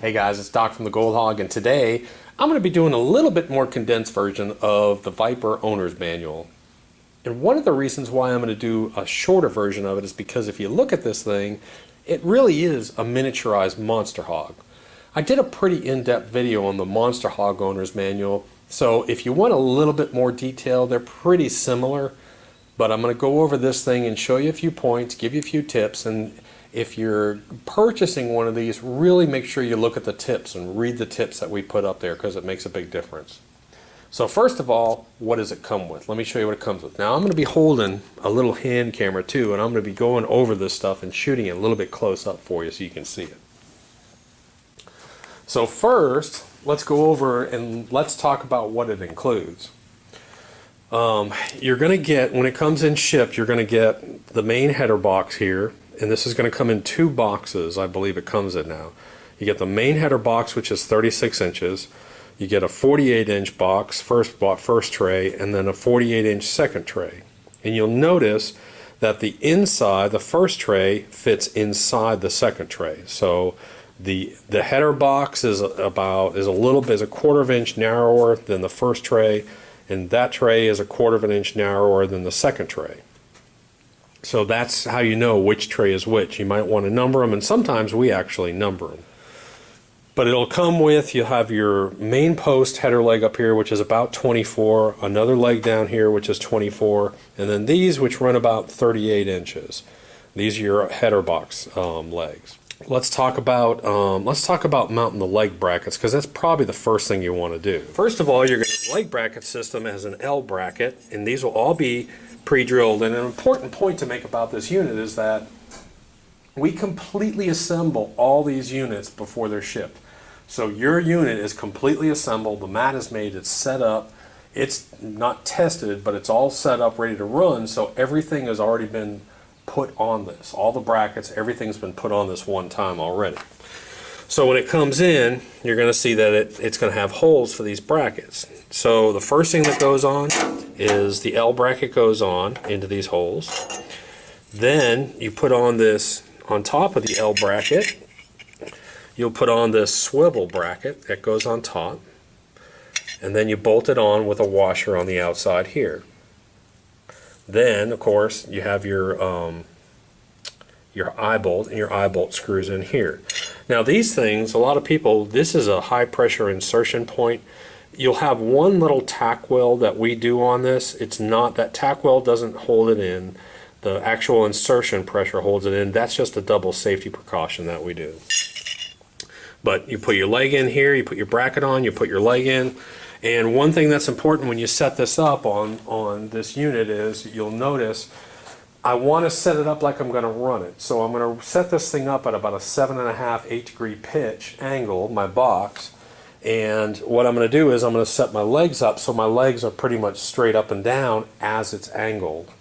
Hey guys, it's Doc from the Gold Hog, and today I'm going to be doing a little bit more condensed version of the Viper Owner's Manual. And one of the reasons why I'm going to do a shorter version of it is because if you look at this thing, it really is a miniaturized monster hog. I did a pretty in-depth video on the Monster Hog Owner's Manual, so if you want a little bit more detail, they're pretty similar. But I'm going to go over this thing and show you a few points, give you a few tips, and if you're purchasing one of these, really make sure you look at the tips and read the tips that we put up there because it makes a big difference. So first of all, what does it come with? Let me show you what it comes with. Now I'm going to be holding a little hand camera too, and I'm going to be going over this stuff and shooting it a little bit close up for you so you can see it. So first, let's go over and let's talk about what it includes. You're going to get, when it comes in shipped, you're going to get the main header box here, and this is going to come in two boxes, I believe it comes in now. You get the main header box, which is 36 inches. You get a 48-inch box, first tray, and then a 48-inch second tray. And you'll notice that the inside, the first tray, fits inside the second tray. So the header box is a quarter of an inch narrower than the first tray, and that tray is a quarter of an inch narrower than the second tray. So that's how you know which tray is which. You might want to number them, and sometimes we actually number them. But it'll come with, you'll have your main post header leg up here, which is about 24, another leg down here, which is 24, and then these, which run about 38 inches. These are your header box legs. Let's talk about mounting the leg brackets, because that's probably the first thing you want to do. First of all, you're going to leg bracket system as an L bracket, and these will all be pre-drilled. And an important point to make about this unit is that we completely assemble all these units before they're shipped. So your unit is completely assembled, the mat is made, it's set up, it's not tested, but it's all set up, ready to run, so everything has already been put on this. All the brackets, everything's been put on this one time already. So when it comes in, you're going to see that it's going to have holes for these brackets. So the first thing that goes on is the L bracket goes on into these holes. Then you put on this, on top of the L bracket, you'll put on this swivel bracket that goes on top, and then you bolt it on with a washer on the outside here. Then, of course, you have your eye bolt, and your eye bolt screws in here. Now these things, a lot of people, this is a high pressure insertion point. You'll have one little tack weld that we do on this. It's not, that tack weld doesn't hold it in. The actual insertion pressure holds it in. That's just a double safety precaution that we do. But you put your leg in here, you put your bracket on, you put your leg in. And one thing that's important when you set this up on this unit is you'll notice I want to set it up like I'm going to run it. So I'm going to set this thing up at about a 7.5, 8 degree pitch angle, my box. And what I'm going to do is I'm going to set my legs up so my legs are pretty much straight up and down as it's angled.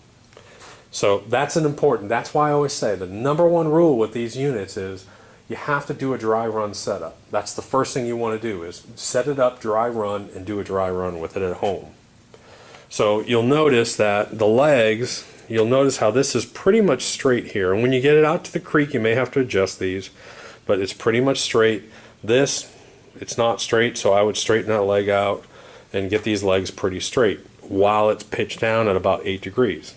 So that's that's why I always say the number one rule with these units is you have to do a dry run setup. That's the first thing you want to do is set it up, dry run, and do a dry run with it at home. So you'll notice that the legs, you'll notice how this is pretty much straight here. And when you get it out to the creek, you may have to adjust these, but it's pretty much straight. This, it's not straight, so I would straighten that leg out and get these legs pretty straight while it's pitched down at about 8 degrees.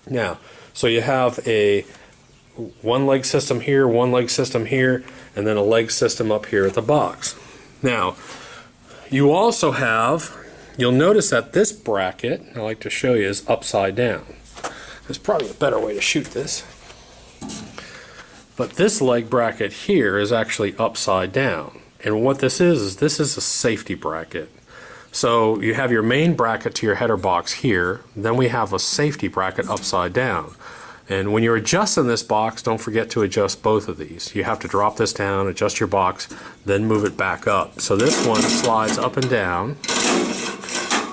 Now, so you have a one leg system here, one leg system here, and then a leg system up here at the box. Now, you also have, you'll notice that this bracket, I like to show you, is upside down. There's probably a better way to shoot this. But this leg bracket here is actually upside down. And what this is this is a safety bracket. So you have your main bracket to your header box here, then we have a safety bracket upside down. And when you're adjusting this box, don't forget to adjust both of these. You have to drop this down, adjust your box, then move it back up. So this one slides up and down.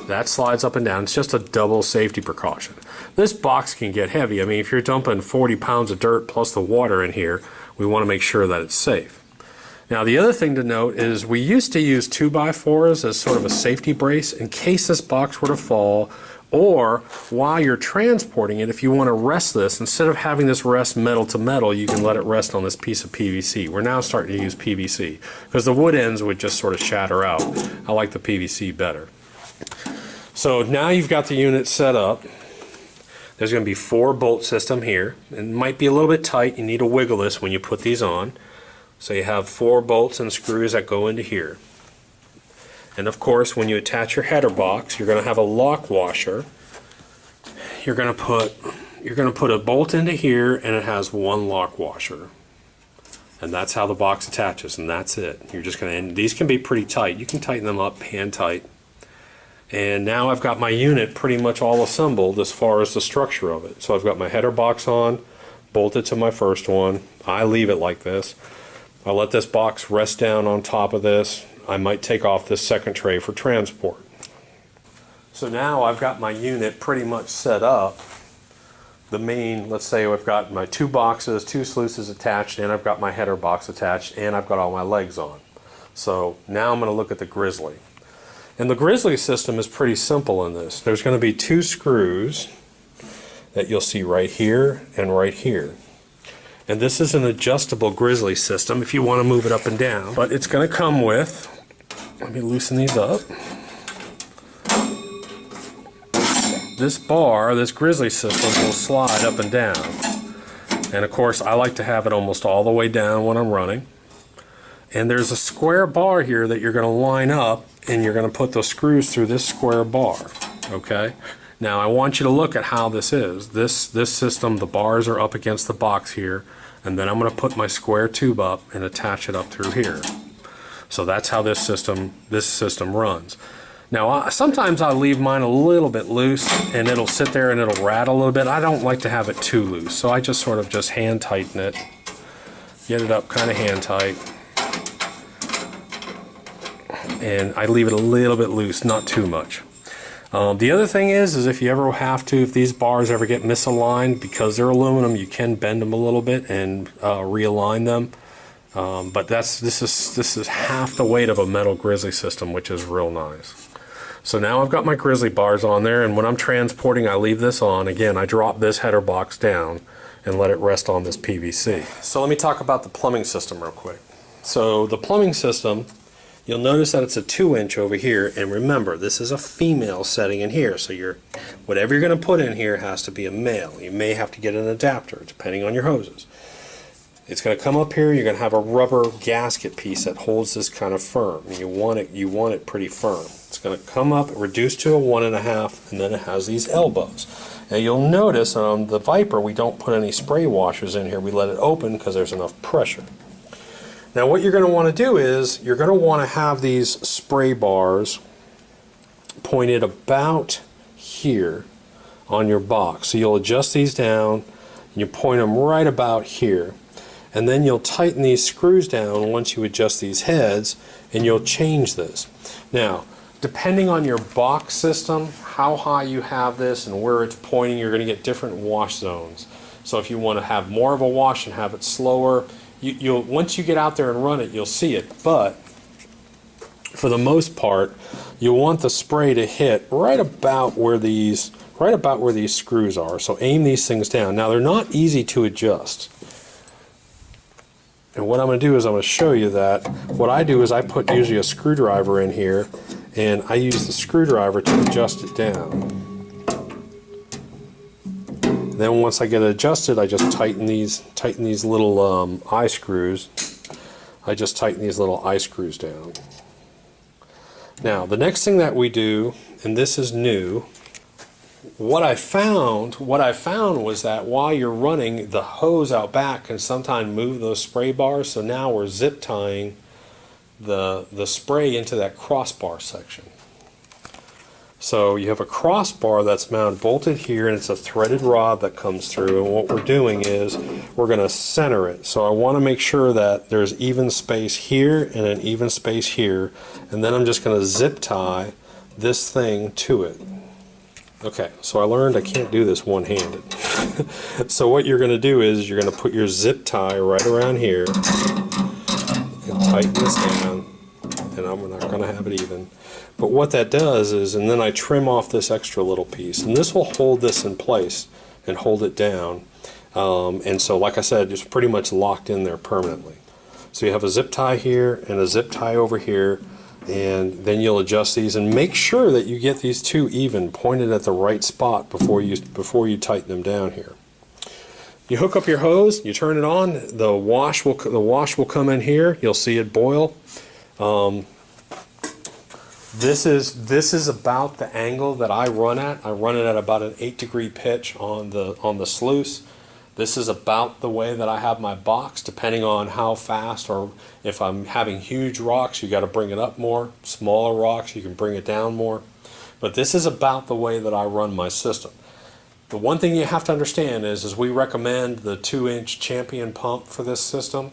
That slides up and down. It's just a double safety precaution. This box can get heavy. I mean, if you're dumping 40 pounds of dirt plus the water in here, we want to make sure that it's safe. Now the other thing to note is we used to use 2x4s as sort of a safety brace in case this box were to fall Or while you're transporting it, if you want to rest this, instead of having this rest metal to metal, you can let it rest on this piece of PVC. We're now starting to use PVC because the wood ends would just sort of shatter out. I like the PVC better. So now you've got the unit set up. There's going to be 4 bolt system here. It might be a little bit tight. You need to wiggle this when you put these on. So you have 4 bolts and screws that go into here. And of course, when you attach your header box, you're going to have a lock washer. You're going to put a bolt into here, and it has 1 lock washer. And that's how the box attaches, and that's it. You're just going to, and these can be pretty tight. You can tighten them up hand tight. And now I've got my unit pretty much all assembled as far as the structure of it. So I've got my header box on, bolted to my first one. I leave it like this. I let this box rest down on top of this. I might take off this second tray for transport. So now I've got my unit pretty much set up. The main, let's say I've got my 2 boxes, 2 sluices attached, and I've got my header box attached, and I've got all my legs on. So now I'm going to look at the Grizzly. And the Grizzly system is pretty simple in this. There's going to be 2 screws that you'll see right here and right here. And this is an adjustable Grizzly system if you want to move it up and down. But it's going to come with, let me loosen these up. This bar, this Grizzly system will slide up and down. And of course I like to have it almost all the way down when I'm running. And there's a square bar here that you're going to line up, and you're going to put those screws through this square bar. Okay? Now I want you to look at how this is. This system, the bars are up against the box here, and then I'm going to put my square tube up and attach it up through here. So that's how this system runs. Now sometimes I leave mine a little bit loose, and it'll sit there and it'll rattle a little bit. I don't like to have it too loose, so I just sort of just hand tighten it, get it up kind of hand tight. And I leave it a little bit loose, not too much. The other thing is if you ever have to, if these bars ever get misaligned, because they're aluminum, you can bend them a little bit and realign them. But this is half the weight of a metal Grizzly system, which is real nice. So now I've got my Grizzly bars on there, and when I'm transporting, I leave this on. Again, I drop this header box down and let it rest on this PVC. So let me talk about the plumbing system real quick. So the plumbing system, you'll notice that it's a 2-inch over here, and remember, this is a female setting in here, so whatever you're going to put in here has to be a male. You may have to get an adapter, depending on your hoses. It's going to come up here, you're going to have a rubber gasket piece that holds this kind of firm. You want it pretty firm. It's going to come up, reduced to a 1.5, and then it has these elbows. Now you'll notice on the Viper, we don't put any spray washers in here. We let it open because there's enough pressure. Now what you're going to want to do is you're going to want to have these spray bars pointed about here on your box. So you'll adjust these down and you point them right about here, and then you'll tighten these screws down once you adjust these heads, and you'll change this. Now depending on your box system, how high you have this and where it's pointing, you're going to get different wash zones. So if you want to have more of a wash and have it slower, you'll once you get out there and run it, you'll see it. But for the most part, you want the spray to hit right about where these screws are. So aim these things down. Now they're not easy to adjust. And what I'm going to do is I'm going to show you that. What I do is I put usually a screwdriver in here, and I use the screwdriver to adjust it down. Then once I get it adjusted, I just tighten these little eye screws. I just tighten these little eye screws down. Now the next thing that we do, and this is new, what I found was that while you're running, the hose out back can sometimes move those spray bars. So now we're zip tying the spray into that crossbar section. So you have a crossbar that's mounted bolted here, and it's a threaded rod that comes through, and what we're doing is we're going to center it. So I want to make sure that there's even space here and an even space here, and then I'm just going to zip tie this thing to it. Okay, so I learned I can't do this one-handed. So what you're going to do is you're going to put your zip tie right around here and tighten this down, and I'm not going to have it even. But what that does is, and then I trim off this extra little piece, and this will hold this in place and hold it down. And so, like I said, it's pretty much locked in there permanently. So you have a zip tie here and a zip tie over here, and then you'll adjust these and make sure that you get these two even, pointed at the right spot before you tighten them down here. You hook up your hose, you turn it on, the wash will come in here. You'll see it boil. This is about the angle that I run at. I run it at about an 8-degree pitch on the sluice. This is about the way that I have my box, depending on how fast, or if I'm having huge rocks, you got to bring it up more. Smaller rocks, you can bring it down more. But this is about the way that I run my system. The one thing you have to understand is we recommend the 2-inch Champion pump for this system.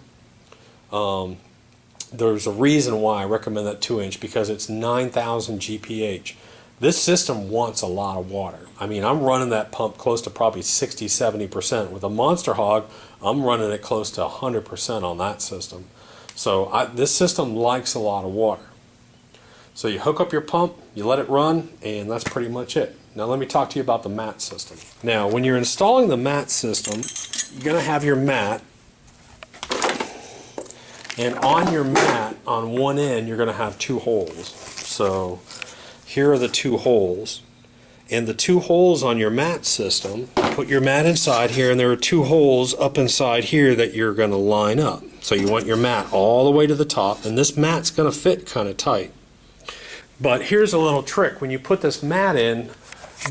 There's a reason why I recommend that 2-inch, because it's 9,000 GPH. This system wants a lot of water. I mean, I'm running that pump close to probably 60-70%. With a Monster Hog, I'm running it close to 100% on that system. So this system likes a lot of water. So you hook up your pump, you let it run, and that's pretty much it. Now let me talk to you about the mat system. Now when you're installing the mat system, you're going to have your mat, and on your mat, on one end, you're going to have 2 holes. So here are the 2 holes. And the 2 holes on your mat system, put your mat inside here, and there are 2 holes up inside here that you're going to line up. So you want your mat all the way to the top, and this mat's going to fit kind of tight. But here's a little trick. When you put this mat in,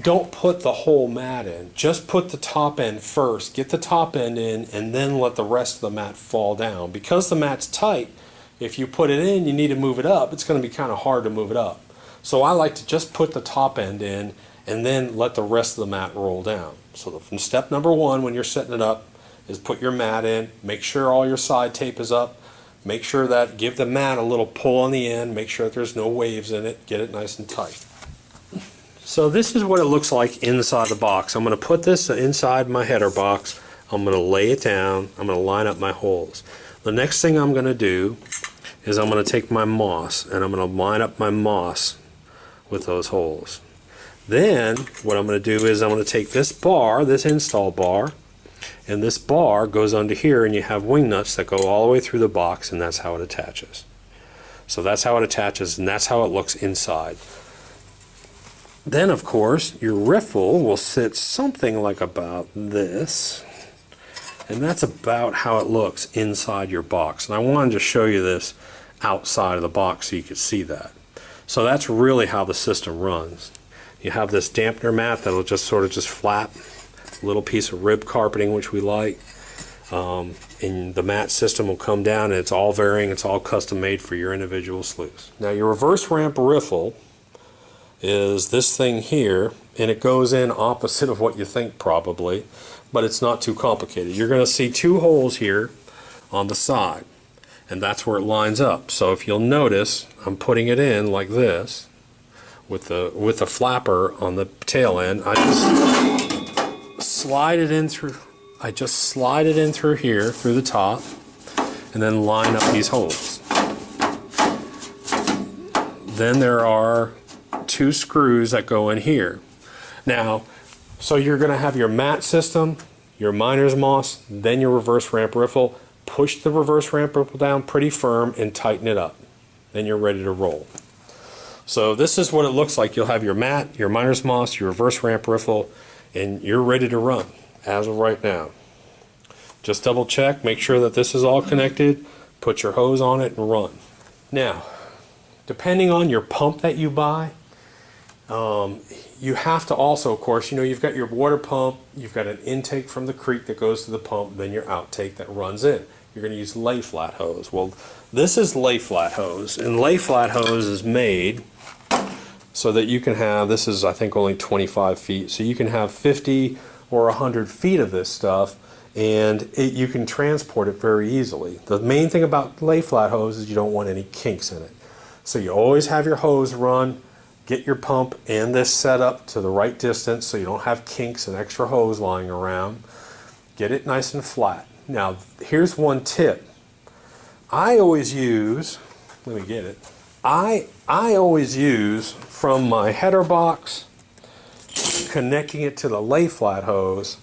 don't put the whole mat in. Just put the top end first. Get the top end in, and then let the rest of the mat fall down. Because the mat's tight, if you put it in, you need to move it up. It's going to be kind of hard to move it up. So I like to just put the top end in, and then let the rest of the mat roll down. So from step number 1, when you're setting it up, is put your mat in. Make sure all your side tape is up. Make sure that, give the mat a little pull on the end. Make sure that there's no waves in it. Get it nice and tight. So this is what it looks like inside the box. I'm going to put this inside my header box. I'm going to lay it down. I'm going to line up my holes. The next thing I'm going to do is I'm going to take my moss, and I'm going to line up my moss with those holes. Then what I'm going to do is I'm going to take this bar, this install bar, and this bar goes under here, and you have wing nuts that go all the way through the box, and that's how it attaches. So that's how it attaches, and that's how it looks inside. Then, of course, your riffle will sit something like about this, and that's about how it looks inside your box. And I wanted to show you this outside of the box so you could see that. So that's really how the system runs. You have this dampener mat that'll just sort of just flap, a little piece of rib carpeting, which we like, and the mat system will come down, and it's all varying, it's all custom made for your individual sluice. Now your reverse ramp riffle is this thing here, and it goes in opposite of what you think probably, but it's not too complicated. You're going to see 2 holes here on the side, and that's where it lines up. So if you'll notice, I'm putting it in like this with the flapper on the tail end. I just slide it in through here, through the top, and then line up these holes. Then there are 2 screws that go in here. Now, so you're going to have your mat system, your miner's moss, then your reverse ramp riffle. Push the reverse ramp riffle down pretty firm and tighten it up. Then you're ready to roll. So this is what it looks like. You'll have your mat, your miner's moss, your reverse ramp riffle, and you're ready to run as of right now. Just double check, make sure that this is all connected, put your hose on it and run. Now, depending on your pump that you buy, you have to also, of course, you've got your water pump, you've got an intake from the creek that goes to the pump, then your outtake that runs in. You're going to use lay flat hose. Well, this is lay flat hose, and lay flat hose is made so that you can have, this is I think only 25 feet, so you can have 50 or 100 feet of this stuff, and you can transport it very easily. The main thing about lay flat hose is you don't want any kinks in it. So you always have your hose run, get your pump and this set up to the right distance so you don't have kinks and extra hose lying around. Get it nice and flat. Now here's one tip. I always use, let me get it. I always use from my header box, connecting it to the lay flat hose,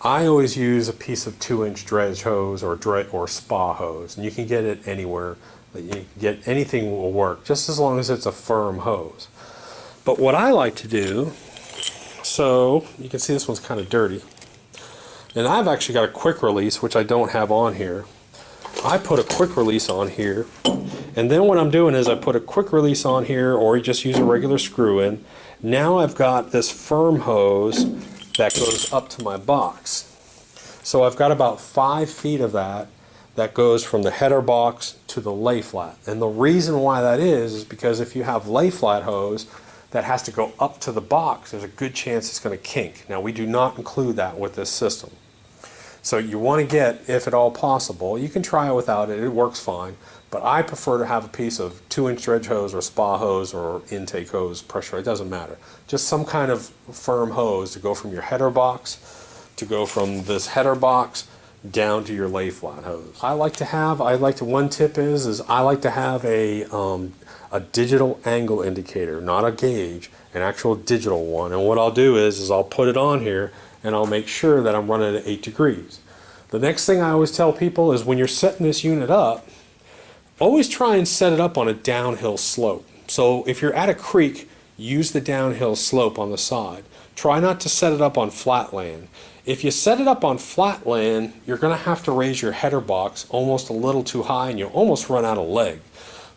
I always use a piece of 2-inch dredge hose or spa hose, and you can get it anywhere. You can get anything will work, just as long as it's a firm hose. But what I like to do, so you can see this one's kind of dirty, and I've actually got a quick release, which I don't have on here. I put a quick release on here, and then what I'm doing is I put a quick release on here, or you just use a regular screw in. Now I've got this firm hose that goes up to my box. So I've got about 5 feet of that goes from the header box to the lay flat. And the reason why that is because if you have lay flat hose that has to go up to the box, there's a good chance it's going to kink. Now we do not include that with this system. So you want to get, if at all possible, you can try it without it, it works fine, but I prefer to have a piece of 2-inch dredge hose or spa hose or intake hose, pressure, it doesn't matter. Just some kind of firm hose to go from your header box, to go from this header box down to your lay flat hose. One tip is I like to have a digital angle indicator, not a gauge, an actual digital one. And what I'll do is I'll put it on here and I'll make sure that I'm running at 8 degrees. The next thing I always tell people is when you're setting this unit up, always try and set it up on a downhill slope. So if you're at a creek, use the downhill slope on the side. Try not to set it up on flat land. If you set it up on flat land, you're going to have to raise your header box almost a little too high and you'll almost run out of leg.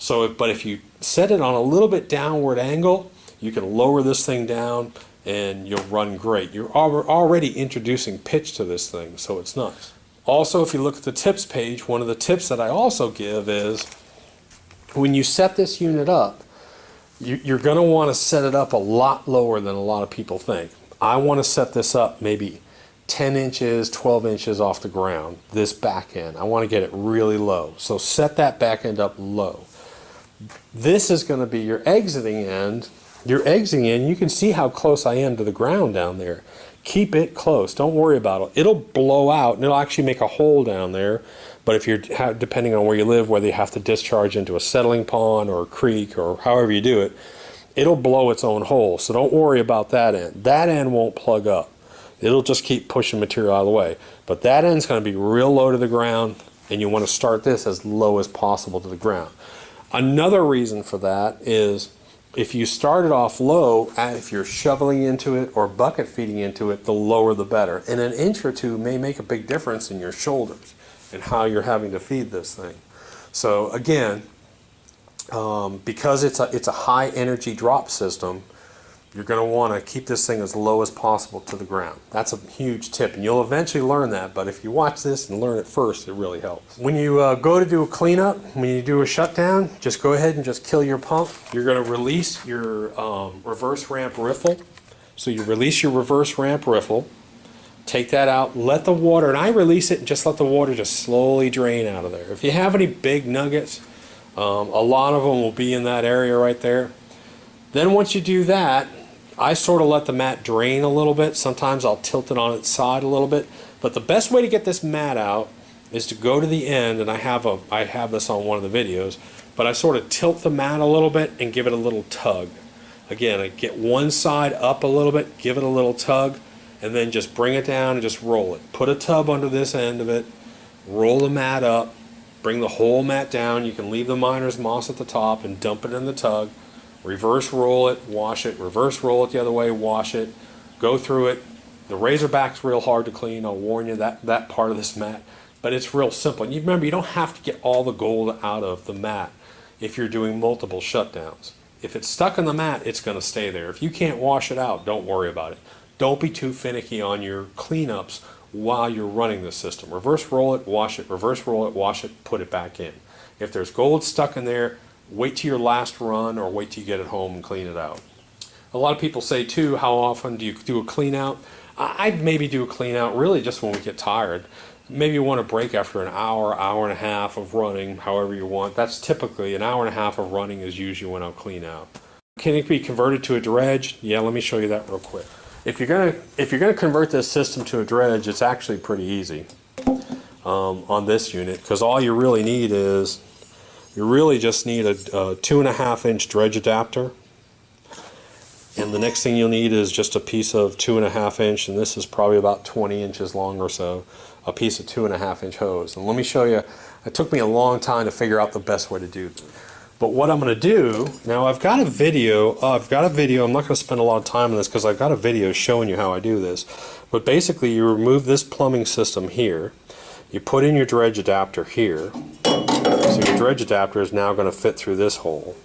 But if you set it on a little bit downward angle, you can lower this thing down and you'll run great. You're already introducing pitch to this thing, so it's nice. Also, if you look at the tips page, one of the tips that I also give is when you set this unit up, you're going to want to set it up a lot lower than a lot of people think. I want to set this up maybe 10 inches, 12 inches off the ground, this back end. I want to get it really low. So set that back end up low. This is going to be your exiting end. Your exiting end, you can see how close I am to the ground down there. Keep it close. Don't worry about it. It'll blow out and it'll actually make a hole down there. But if you're, depending on where you live, whether you have to discharge into a settling pond or a creek or however you do it, it'll blow its own hole. So don't worry about that end. That end won't plug up. It'll just keep pushing material out of the way. But that end's going to be real low to the ground, and you want to start this as low as possible to the ground. Another reason for that is if you start it off low, if you're shoveling into it or bucket feeding into it, the lower the better. And an inch or two may make a big difference in your shoulders and how you're having to feed this thing. So again, because it's a high energy drop system, you're going to want to keep this thing as low as possible to the ground. That's a huge tip, and you'll eventually learn that, but if you watch this and learn it first, it really helps. When you go to do a cleanup, when you do a shutdown, just go ahead and just kill your pump. You're going to release your reverse ramp riffle. So you release your reverse ramp riffle, take that out, let the water, and I release it and just let the water just slowly drain out of there. If you have any big nuggets, a lot of them will be in that area right there. Then once you do that, I sort of let the mat drain a little bit. Sometimes I'll tilt it on its side a little bit. But the best way to get this mat out is to go to the end, and I have this on one of the videos, but I sort of tilt the mat a little bit and give it a little tug. Again, I get one side up a little bit, give it a little tug, and then just bring it down and just roll it. Put a tub under this end of it, roll the mat up, bring the whole mat down. You can leave the miner's moss at the top and dump it in the tug. Reverse roll it, wash it, reverse roll it the other way, wash it, go through it. The razorback's real hard to clean, I'll warn you, that part of this mat, but it's real simple. And you remember, you don't have to get all the gold out of the mat if you're doing multiple shutdowns. If it's stuck in the mat, it's going to stay there. If you can't wash it out, don't worry about it. Don't be too finicky on your cleanups while you're running the system. Reverse roll it, wash it, reverse roll it, wash it, put it back in. If there's gold stuck in there, wait till your last run or wait till you get it home and clean it out. A lot of people say too, how often do you do a clean out? I'd maybe do a clean out really just when we get tired. Maybe you want to break after an hour, hour and a half of running, however you want. That's typically an hour and a half of running is usually when I'll clean out. Can it be converted to a dredge? Yeah, let me show you that real quick. If you're gonna convert this system to a dredge, it's actually pretty easy on this unit, because all you really need is You really just need a 2.5-inch dredge adapter. And the next thing you'll need is just a piece of 2.5-inch, and this is probably about 20 inches long or so, a piece of 2.5-inch hose. And let me show you, it took me a long time to figure out the best way to do this. But what I'm going to do, now I've got a video, I'm not going to spend a lot of time on this because I've got a video showing you how I do this. But basically you remove this plumbing system here, you put in your dredge adapter here, so your dredge adapter is now going to fit through this hole.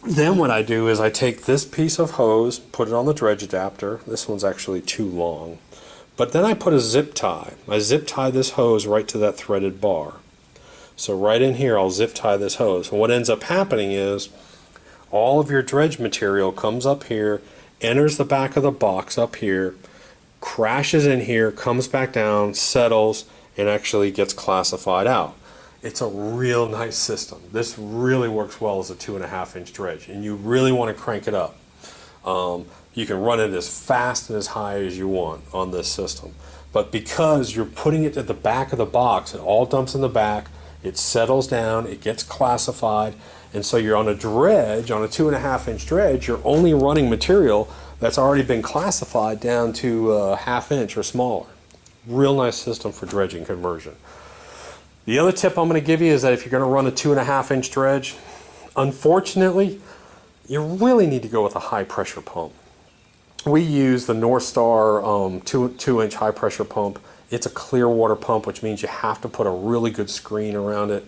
Then what I do is I take this piece of hose, put it on the dredge adapter. This one's actually too long. But then I put a zip tie. I zip tie this hose right to that threaded bar. So right in here I'll zip tie this hose. And what ends up happening is all of your dredge material comes up here, enters the back of the box up here, crashes in here, comes back down, settles, and actually gets classified out. It's a real nice system. This really works well as a 2.5-inch dredge, and you really want to crank it up. You can run it as fast and as high as you want on this system. But because you're putting it at the back of the box, it all dumps in the back, it settles down, it gets classified, and so you're on a dredge, on a 2.5-inch dredge, you're only running material that's already been classified down to a 1/2 inch or smaller. Real nice system for dredging conversion. The other tip I'm going to give you is that if you're going to run a 2.5-inch dredge, unfortunately, you really need to go with a high pressure pump. We use the North Star 2-inch high pressure pump. It's a clear water pump, which means you have to put a really good screen around it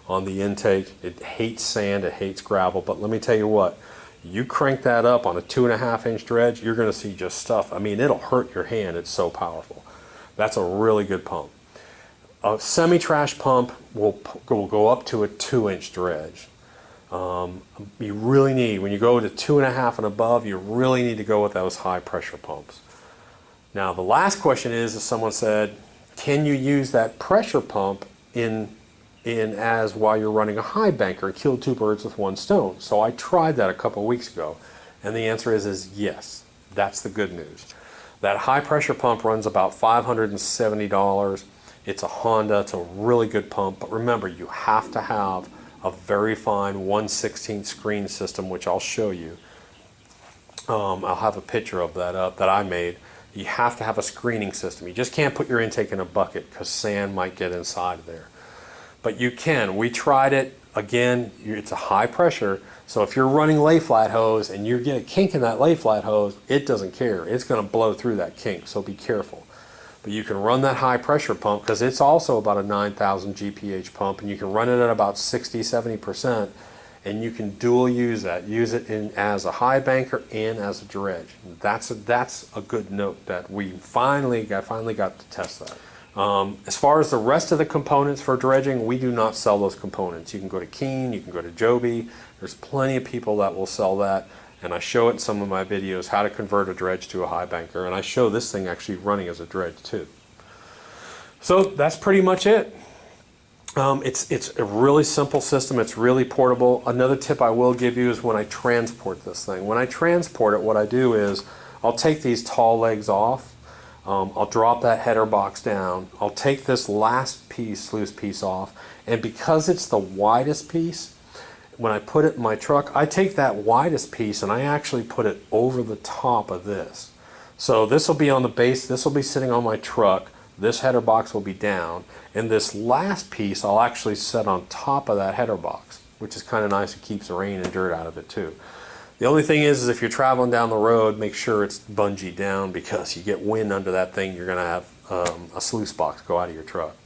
on the intake. It hates sand, it hates gravel, but let me tell you what, you crank that up on a 2.5-inch dredge, you're going to see just stuff. I mean, it'll hurt your hand, it's so powerful. That's a really good pump. A semi-trash pump will go up to a 2-inch dredge. You really need, when you go to 2.5 and above, you really need to go with those high pressure pumps. Now the last question is, if someone said, can you use that pressure pump as while you're running a Highbanker and kill 2 birds with 1 stone? So I tried that a couple of weeks ago, and the answer is yes. That's the good news. That high pressure pump runs about $570. It's a Honda, it's a really good pump, but remember, you have to have a very fine 1/16 screen system, which I'll show you. I'll have a picture of that up that I made. You have to have a screening system. You just can't put your intake in a bucket because sand might get inside of there. But you can. We tried it. Again, it's a high pressure, so if you're running lay flat hose and you get a kink in that lay flat hose, it doesn't care. It's going to blow through that kink, so be careful. But you can run that high pressure pump because it's also about a 9,000 GPH pump, and you can run it at about 60-70%, and you can dual use that. Use it as a Highbanker and as a dredge. That's a good note that I finally got to test that. As far as the rest of the components for dredging, we do not sell those components. You can go to Keen, you can go to Joby. There's plenty of people that will sell that. And I show it in some of my videos how to convert a dredge to a Highbanker, and I show this thing actually running as a dredge too. So that's pretty much it. It's a really simple system. It's really portable. Another tip I will give you is when I transport this thing. When I transport it, what I do is I'll take these tall legs off. I'll drop that header box down. I'll take this last piece, sluice piece off, and because it's the widest piece, when I put it in my truck, I take that widest piece and I actually put it over the top of this. So this will be on the base, this will be sitting on my truck, this header box will be down, and this last piece I'll actually set on top of that header box, which is kind of nice. It keeps the rain and dirt out of it too. The only thing is if you're traveling down the road, make sure it's bungee down, because you get wind under that thing, you're going to have a sluice box go out of your truck.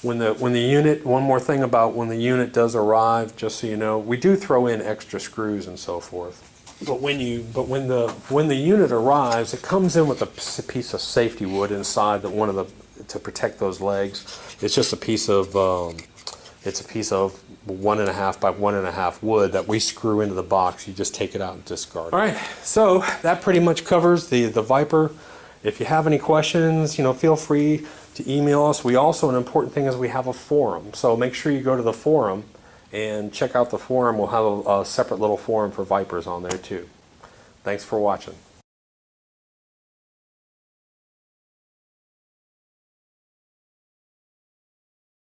When the unit, one more thing about when the unit does arrive, just so you know, we do throw in extra screws and so forth. But when the unit arrives, it comes in with a piece of safety wood inside that to protect those legs. It's just a piece of 1.5 by 1.5 wood that we screw into the box. You just take it out and discard it. All right, so that pretty much covers the Viper. If you have any questions, feel free to email us. We also, an important thing is we have a forum. So make sure you go to the forum and check out the forum. We'll have a separate little forum for Vipers on there too. Thanks for watching.